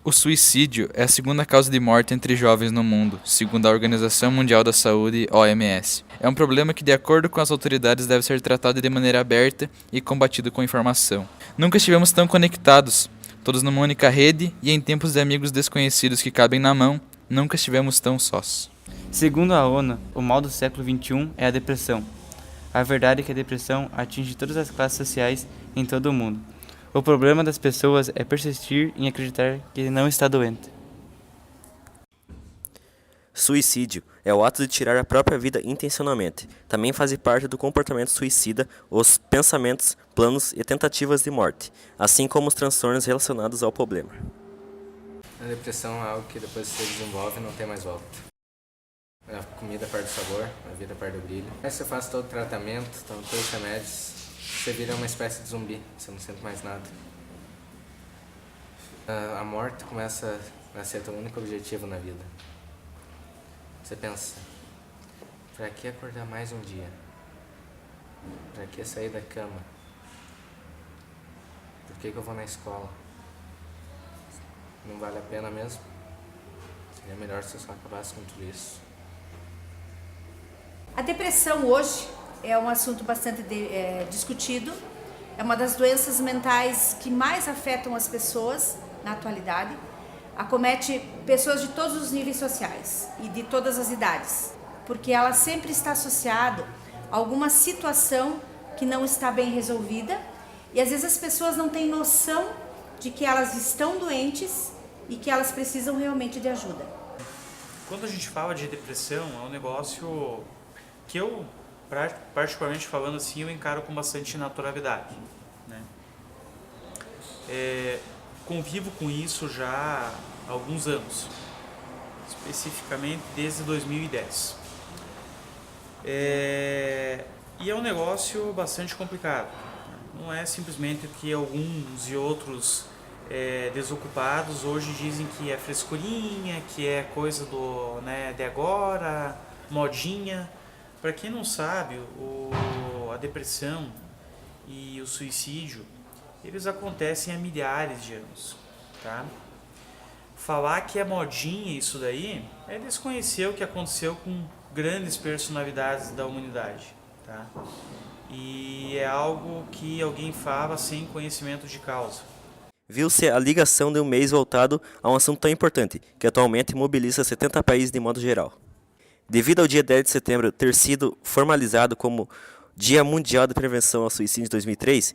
O suicídio é a segunda causa de morte entre jovens no mundo, segundo a Organização Mundial da Saúde, OMS. É um problema que, de acordo com as autoridades, deve ser tratado de maneira aberta e combatido com informação. Nunca estivemos tão conectados, todos numa única rede e em tempos de amigos desconhecidos que cabem na mão, nunca estivemos tão sós. Segundo a ONU, o mal do século XXI é a depressão. A verdade é que a depressão atinge todas as classes sociais em todo o mundo. O problema das pessoas é persistir em acreditar que não está doente. Suicídio é o ato de tirar a própria vida intencionalmente. Também faz parte do comportamento suicida os pensamentos, planos e tentativas de morte, assim como os transtornos relacionados ao problema. A depressão é algo que depois que você desenvolve não tem mais volta. A comida perde o sabor, a vida perde o brilho. Aí você faz todo o tratamento, toma todos os remédios, você vira uma espécie de zumbi, você não sente mais nada. A morte começa a ser teu único objetivo na vida. Você pensa, pra que acordar mais um dia? Pra que sair da cama? Por que eu vou na escola? Não vale a pena mesmo? Seria melhor se eu só acabasse com tudo isso. A depressão hoje é um assunto bastante discutido. É uma das doenças mentais que mais afetam as pessoas na atualidade. Acomete pessoas de todos os níveis sociais e de todas as idades, porque ela sempre está associada a alguma situação que não está bem resolvida e às vezes as pessoas não têm noção de que elas estão doentes e que elas precisam realmente de ajuda. Quando a gente fala de depressão, é um negócio que eu, particularmente falando assim, eu encaro com bastante naturalidade, né? Convivo com isso já há alguns anos, especificamente desde 2010. E é um negócio bastante complicado. Não é simplesmente que alguns e outros desocupados hoje dizem que é frescurinha, que é coisa de agora, modinha. Para quem não sabe, a depressão e o suicídio, eles acontecem há milhares de anos, tá? Falar que é modinha isso daí é desconhecer o que aconteceu com grandes personalidades da humanidade, tá? E é algo que alguém fala sem conhecimento de causa. Viu-se a ligação de um mês voltado a um assunto tão importante, que atualmente mobiliza 70 países de modo geral. Devido ao dia 10 de setembro ter sido formalizado como Dia Mundial de Prevenção ao Suicídio de 2003,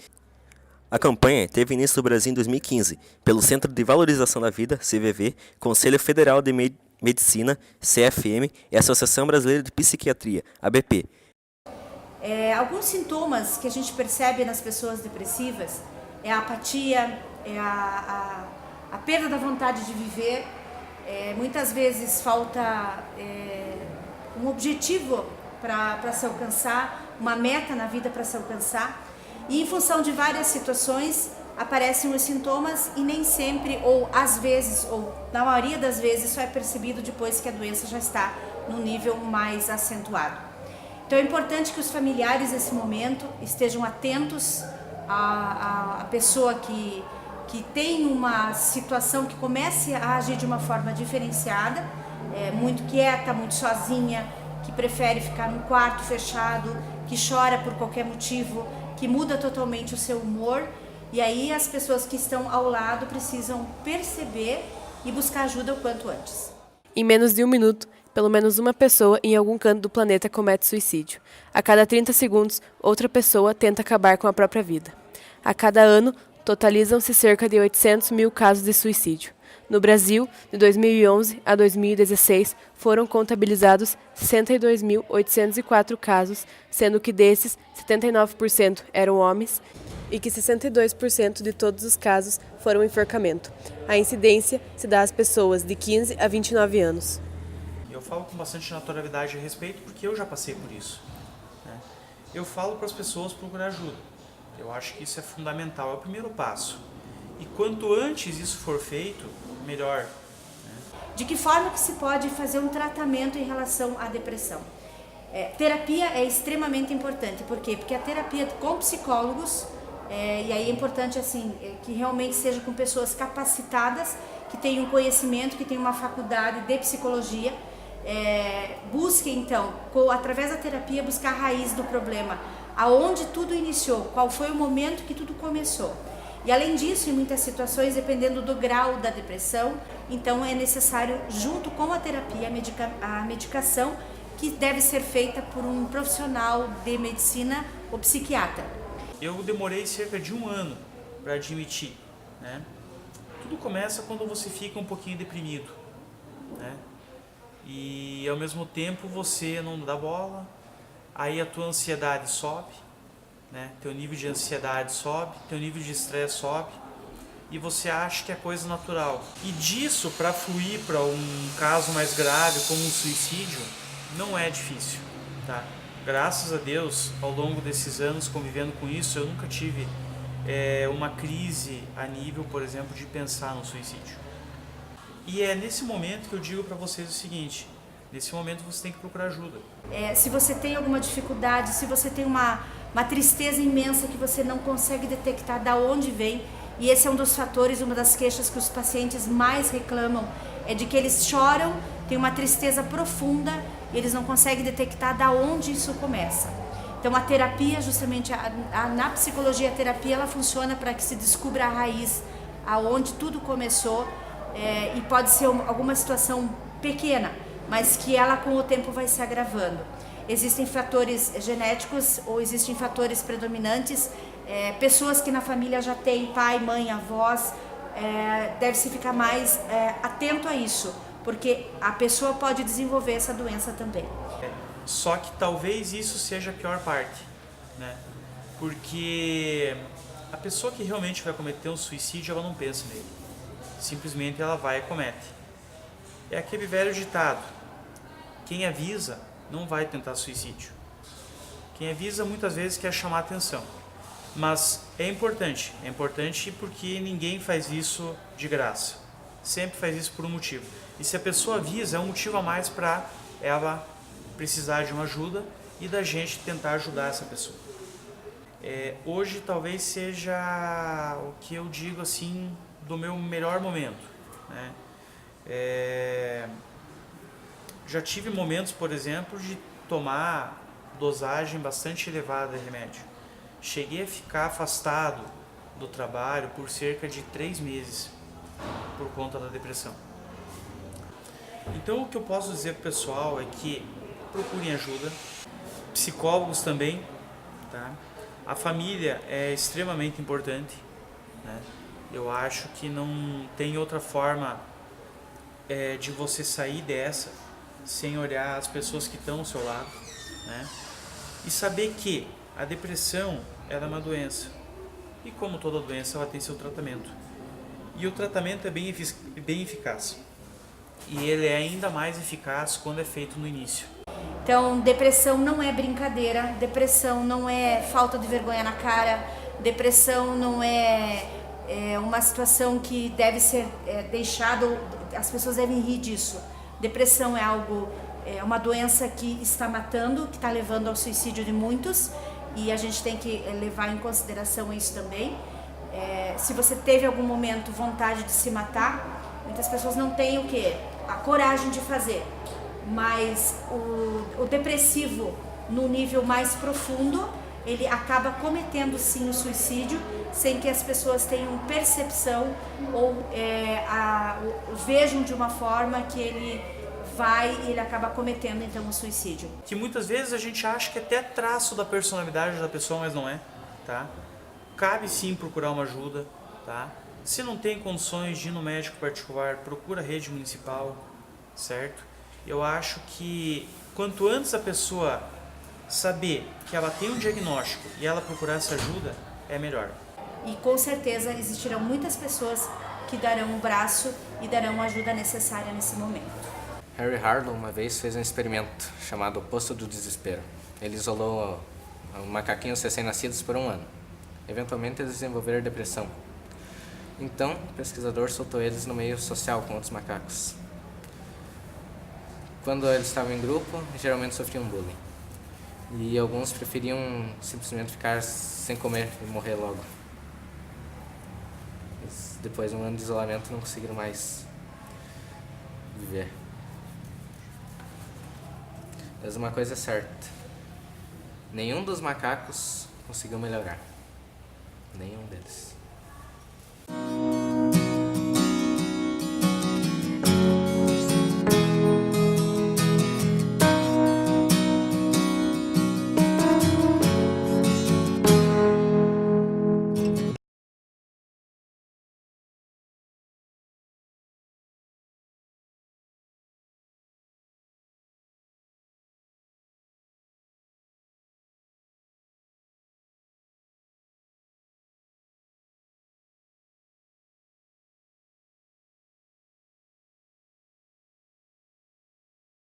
a campanha teve início no Brasil em 2015, pelo Centro de Valorização da Vida, CVV, Conselho Federal de Medicina, CFM, e Associação Brasileira de Psiquiatria, ABP. Alguns sintomas que a gente percebe nas pessoas depressivas é a apatia, é a perda da vontade de viver, muitas vezes falta um objetivo para se alcançar, uma meta na vida para se alcançar. E em função de várias situações aparecem os sintomas e nem sempre, ou às vezes, ou na maioria das vezes, só é percebido depois que a doença já está num nível mais acentuado. Então é importante que os familiares nesse momento estejam atentos à pessoa que tem uma situação que comece a agir de uma forma diferenciada, muito quieta, muito sozinha, que prefere ficar num quarto fechado, que chora por qualquer motivo, que muda totalmente o seu humor, e aí as pessoas que estão ao lado precisam perceber e buscar ajuda o quanto antes. Em menos de um minuto, pelo menos uma pessoa em algum canto do planeta comete suicídio. A cada 30 segundos, outra pessoa tenta acabar com a própria vida. A cada ano, totalizam-se cerca de 800 mil casos de suicídio. No Brasil, de 2011 a 2016, foram contabilizados 62.804 casos, sendo que desses, 79% eram homens e que 62% de todos os casos foram enforcamento. A incidência se dá às pessoas de 15 a 29 anos. Eu falo com bastante naturalidade a respeito porque eu já passei por isso, né? Eu falo para as pessoas procurar ajuda. Eu acho que isso é fundamental, é o primeiro passo. E quanto antes isso for feito, melhor. De que forma que se pode fazer um tratamento em relação à depressão? Terapia é extremamente importante. Por quê? Porque a terapia com psicólogos, e aí é importante assim, que realmente seja com pessoas capacitadas que tem um conhecimento, que tem uma faculdade de psicologia, busque então, através da terapia, buscar a raiz do problema, aonde tudo iniciou, qual foi o momento que tudo começou. E além disso, em muitas situações, dependendo do grau da depressão, então é necessário, junto com a terapia, a medicação, que deve ser feita por um profissional de medicina ou psiquiatra. Eu demorei cerca de 1 ano para admitir, né? Tudo começa quando você fica um pouquinho deprimido, né? E ao mesmo tempo você não dá bola, aí a tua ansiedade sobe, né? Teu nível de ansiedade sobe, teu nível de estresse sobe e você acha que é coisa natural. E disso, para fluir para um caso mais grave como um suicídio, não é difícil, tá? Graças a Deus, ao longo desses anos convivendo com isso, eu nunca tive uma crise a nível, por exemplo, de pensar no suicídio. E é nesse momento que eu digo para vocês o seguinte: nesse momento você tem que procurar ajuda. Se você tem alguma dificuldade, se você tem uma tristeza imensa que você não consegue detectar da onde vem, e esse é um dos fatores, uma das queixas que os pacientes mais reclamam, é de que eles choram, têm uma tristeza profunda, e eles não conseguem detectar da onde isso começa. Então a terapia, justamente na psicologia, a terapia ela funciona para que se descubra a raiz, aonde tudo começou, e pode ser alguma situação pequena, mas que ela com o tempo vai se agravando. Existem fatores genéticos ou existem fatores predominantes, pessoas que na família já têm pai, mãe, avós, deve-se ficar mais atento a isso, porque a pessoa pode desenvolver essa doença também. Só que talvez isso seja a pior parte, né? Porque a pessoa que realmente vai cometer um suicídio, ela não pensa nele. Simplesmente ela vai e comete. É aquele velho ditado: quem avisa não vai tentar suicídio. Quem avisa muitas vezes quer chamar atenção. Mas é importante porque ninguém faz isso de graça. Sempre faz isso por um motivo. E se a pessoa avisa, é um motivo a mais para ela precisar de uma ajuda e da gente tentar ajudar essa pessoa. Hoje talvez seja o que eu digo assim do meu melhor momento, né? Já tive momentos, por exemplo, de tomar dosagem bastante elevada de remédio. Cheguei a ficar afastado do trabalho por cerca de 3 meses por conta da depressão. Então o que eu posso dizer para o pessoal é que procurem ajuda, psicólogos também, tá? A família é extremamente importante, né? Eu acho que não tem outra forma de você sair dessa sem olhar as pessoas que estão ao seu lado, né? E saber que a depressão ela é uma doença e como toda doença ela tem seu tratamento e o tratamento é bem eficaz e ele é ainda mais eficaz quando é feito no início. Então, depressão não é brincadeira, depressão não é falta de vergonha na cara, depressão não é uma situação que deve ser deixada, as pessoas devem rir disso. Depressão é algo, uma doença que está matando, que está levando ao suicídio de muitos, e a gente tem que levar em consideração isso também. Se você teve algum momento vontade de se matar, muitas pessoas não têm o quê? A coragem de fazer. Mas o depressivo, no nível mais profundo, ele acaba cometendo sim o suicídio, sem que as pessoas tenham percepção ou vejam de uma forma que ele vai e ele acaba cometendo então o suicídio. Que muitas vezes a gente acha que é até traço da personalidade da pessoa, mas não é, tá? Cabe sim procurar uma ajuda, tá? Se não tem condições de ir no médico particular, procura a rede municipal, certo? Eu acho que quanto antes a pessoa saber que ela tem um diagnóstico e ela procurar essa ajuda, é melhor. E com certeza existirão muitas pessoas que darão um braço e darão a ajuda necessária nesse momento. Harry Harlow uma vez fez um experimento chamado Poço do Desespero. Ele isolou macaquinhos recém-nascidos por 1 ano. Eventualmente eles desenvolveram depressão. Então, o pesquisador soltou eles no meio social com outros macacos. Quando eles estavam em grupo, geralmente sofriam bullying. E alguns preferiam simplesmente ficar sem comer e morrer logo. Eles, depois de um ano de isolamento, não conseguiram mais viver. Mas uma coisa é certa: nenhum dos macacos conseguiu melhorar. Nenhum deles.